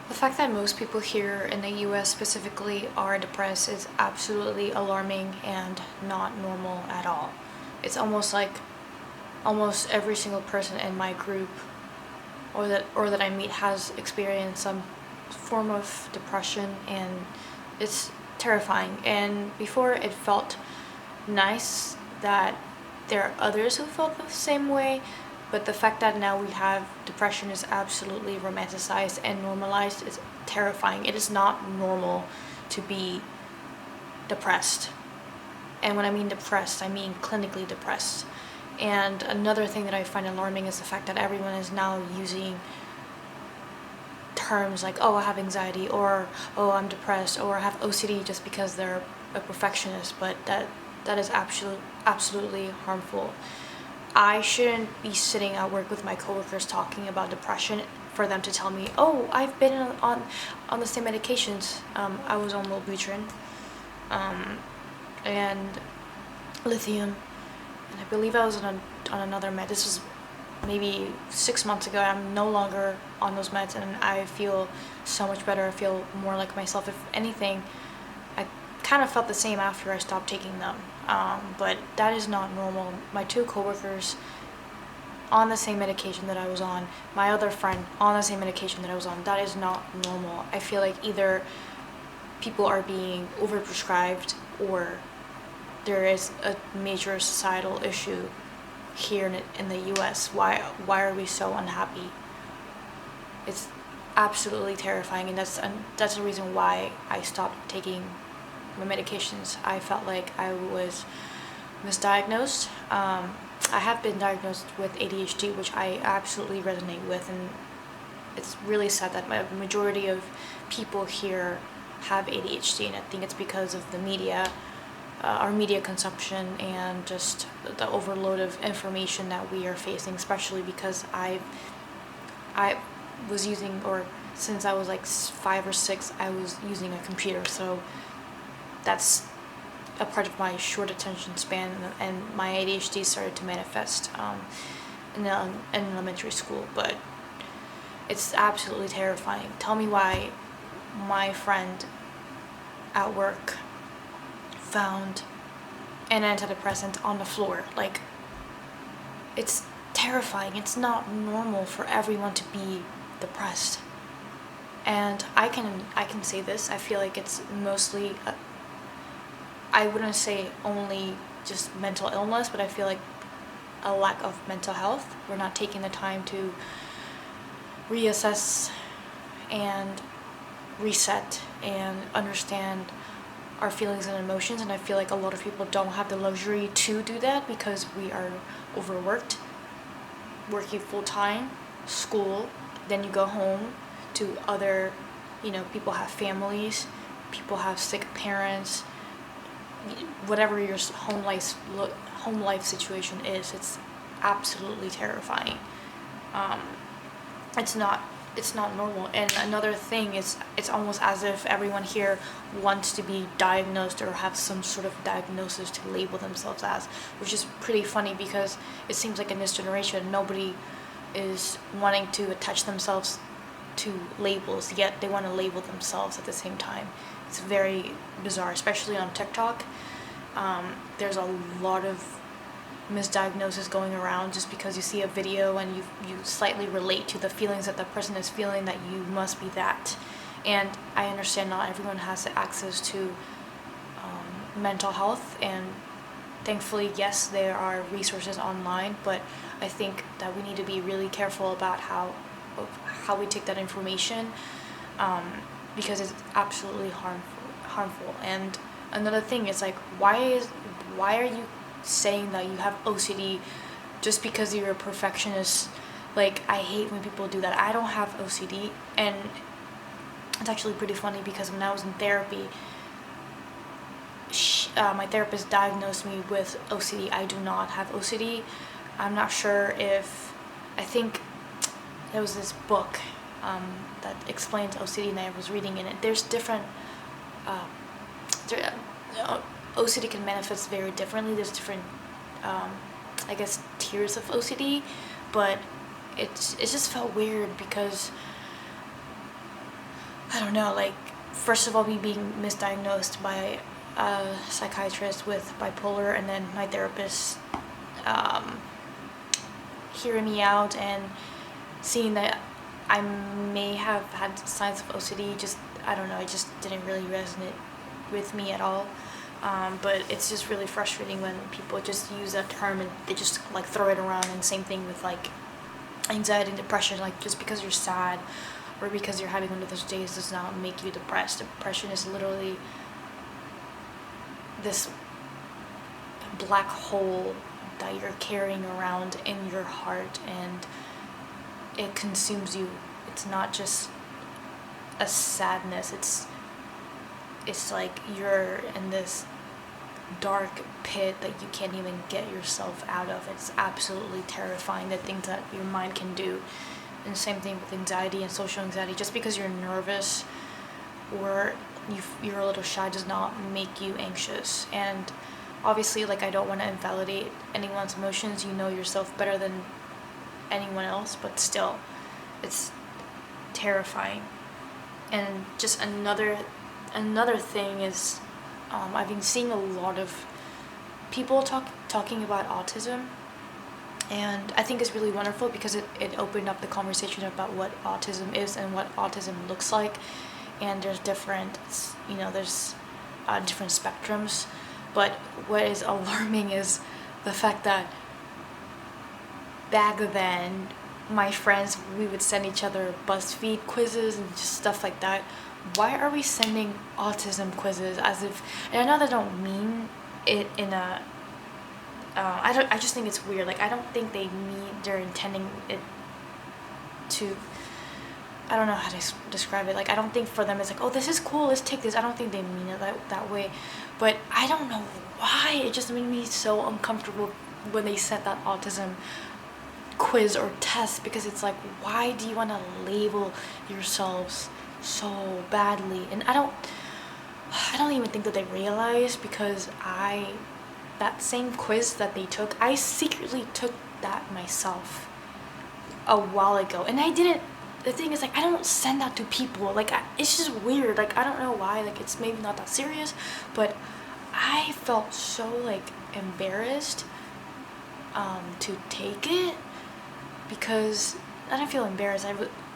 The fact that most people here in the US specifically are depressed is absolutely alarming and not normal at all. It's almost like almost every single person in my group or that I meet has experienced some form of depression, and it's terrifying. And before, it felt nice that there are others who felt the same way, but the fact that now we have depression is absolutely romanticized and normalized is terrifying. It is not normal to be depressed. And when I mean depressed, I mean clinically depressed. And another thing that I find alarming is the fact that everyone is now using terms like, oh, I have anxiety, or oh, I'm depressed, or I have OCD just because they're a perfectionist, but that is absolutely harmful. I shouldn't be sitting at work with my coworkers talking about depression for them to tell me, oh, I've been on the same medications. I was on Wellbutrin, and lithium, and I believe I was on another med. This was maybe 6 months ago. I'm no longer on those meds, and I feel so much better. I feel more like myself. If anything, I kind of felt the same after I stopped taking them. But that is not normal. My two coworkers on the same medication that I was on, my other friend on the same medication that I was on, that is not normal. I feel like either people are being overprescribed or there is a major societal issue here in the US. Why are we so unhappy? It's absolutely terrifying, and that's the reason why I stopped taking my medications. I felt like I was misdiagnosed. I have been diagnosed with ADHD, which I absolutely resonate with, and it's really sad that the majority of people here have ADHD, and I think it's because of the media, our media consumption, and just the overload of information that we are facing, especially because I was using, or since I was like 5 or 6, I was using a computer, so that's a part of my short attention span, and my ADHD started to manifest in elementary school. But it's absolutely terrifying. Tell me why my friend at work found an antidepressant on the floor. Like, it's terrifying. It's not normal for everyone to be depressed. And I can say this, I feel like it's mostly I wouldn't say only just mental illness, but I feel like a lack of mental health. We're not taking the time to reassess and reset and understand our feelings and emotions, and I feel like a lot of people don't have the luxury to do that because we are overworked, working full-time, school, then you go home to other, people have families, people have sick parents, whatever your home life situation is. It's absolutely terrifying. It's not normal. And another thing is, it's almost as if everyone here wants to be diagnosed or have some sort of diagnosis to label themselves as, which is pretty funny because it seems like in this generation nobody is wanting to attach themselves to labels, yet they want to label themselves at the same time. It's very bizarre, especially on TikTok. There's a lot of misdiagnosis going around just because you see a video and you slightly relate to the feelings that the person is feeling, that you must be that. And I understand not everyone has access to mental health, and thankfully, yes, there are resources online, but I think that we need to be really careful about how we take that information, because it's absolutely harmful. And another thing is, like, why are you saying that you have OCD just because you're a perfectionist? Like, I hate when people do that. I don't have OCD, and it's actually pretty funny because when I was in therapy, my therapist diagnosed me with OCD. I do not have OCD. I'm not sure if, I think there was this book that explains OCD, and I was reading in it. There's different OCD can manifest very differently. There's different, I guess, tiers of OCD, but it just felt weird because I don't know, like, first of all, me being misdiagnosed by a psychiatrist with bipolar, and then my therapist um, hearing me out and seeing that I may have had signs of OCD. Just, I don't know, it just didn't really resonate with me at all. But it's just really frustrating when people just use that term and they just like throw it around. And same thing with like anxiety and depression. Like, just because you're sad or because you're having one of those days does not make you depressed. Depression is literally this black hole that you're carrying around in your heart, and it consumes you. It's not just a sadness, it's like you're in this dark pit that you can't even get yourself out of. It's absolutely terrifying, the things that your mind can do. And same thing with anxiety and social anxiety. Just because you're nervous or you're a little shy does not make you anxious. And obviously, like, I don't want to invalidate anyone's emotions. You know yourself better than anyone else, but still, it's terrifying. And just another thing is, I've been seeing a lot of people talking about autism, and I think it's really wonderful because it opened up the conversation about what autism is and what autism looks like. And there's different spectrums, but what is alarming is the fact that back then, my friends, we would send each other BuzzFeed quizzes and just stuff like that. Why are we sending autism quizzes as if, and I know they don't mean it in a, I just think it's weird. Like, I don't think they're intending it to, I don't know how to describe it. Like, I don't think for them it's like, oh, this is cool, let's take this. I don't think they mean it that way. But I don't know why. It just made me so uncomfortable when they sent that autism quiz or test, because it's like, why do you want to label yourselves so badly? And I don't even think that they realize, because that same quiz that they took, I secretly took that myself a while ago, and I didn't. The thing is, like, I don't send that to people. Like, it's just weird. Like, I don't know why. Like, it's maybe not that serious, but I felt so like embarrassed to take it, because I didn't feel embarrassed.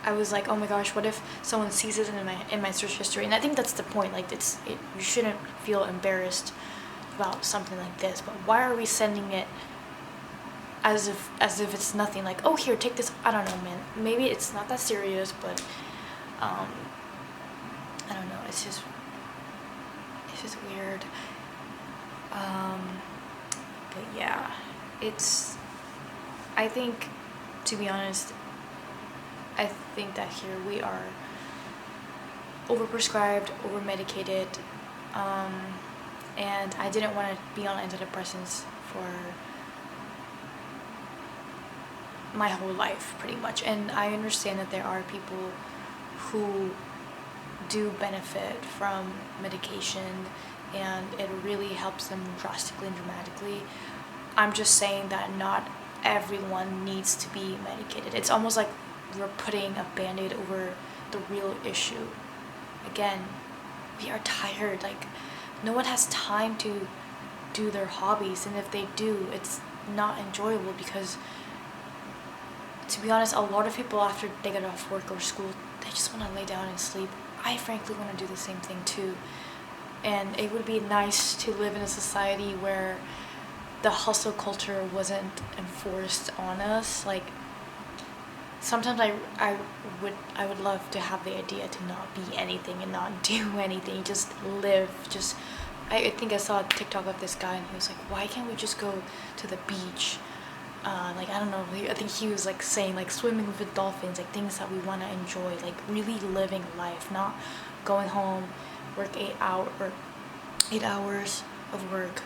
I was like, oh my gosh, what if someone sees it in my search history? And I think that's the point. Like, you shouldn't feel embarrassed about something like this. But why are we sending it as if it's nothing? Like, oh, here, take this. I don't know, man. Maybe it's not that serious, but I don't know. It's just weird. But yeah, I think, to be honest, I think that here we are overprescribed, overmedicated, and I didn't want to be on antidepressants for my whole life, pretty much. And I understand that there are people who do benefit from medication and it really helps them drastically and dramatically. I'm just saying that not everyone needs to be medicated. It's almost like we're putting a band-aid over the real issue. Again, we are tired. Like, no one has time to do their hobbies, and if they do, it's not enjoyable, because, to be honest, a lot of people, after they get off work or school, they just want to lay down and sleep. I frankly want to do the same thing too. And it would be nice to live in a society where the hustle culture wasn't enforced on us. Like, sometimes I would love to have the idea to not be anything and not do anything, just live. I think I saw a TikTok of this guy, and he was like, why can't we just go to the beach? Like, I don't know, I think he was like saying, like, swimming with dolphins, like things that we want to enjoy, like really living life, not going home, work 8 hours of work,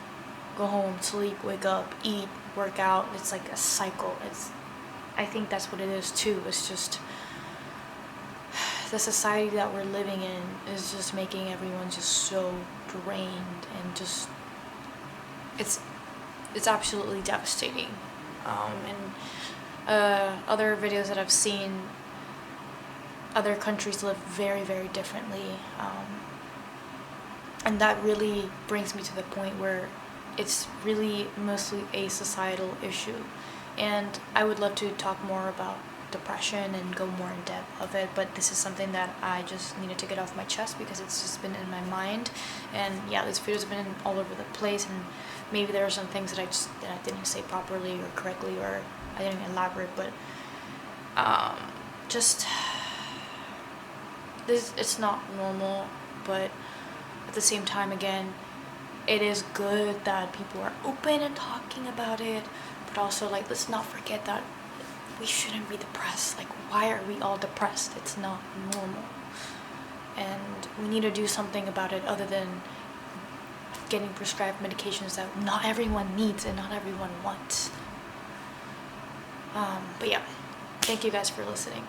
go home, sleep, wake up, eat, work out. It's like a cycle. I think that's what it is too. It's just the society that we're living in is just making everyone just so drained, and just it's absolutely devastating. And other videos that I've seen, other countries live very, very differently. And that really brings me to the point where it's really mostly a societal issue. And I would love to talk more about depression and go more in depth of it, but this is something that I just needed to get off my chest because it's just been in my mind. And yeah, this video's been all over the place, and maybe there are some things that I didn't say properly or correctly, or I didn't elaborate, but just this, it's not normal. But at the same time, again, it is good that people are open and talking about it, but also, like, let's not forget that we shouldn't be depressed. Like, why are we all depressed? It's not normal, and we need to do something about it other than getting prescribed medications that not everyone needs and not everyone wants. But yeah, thank you guys for listening.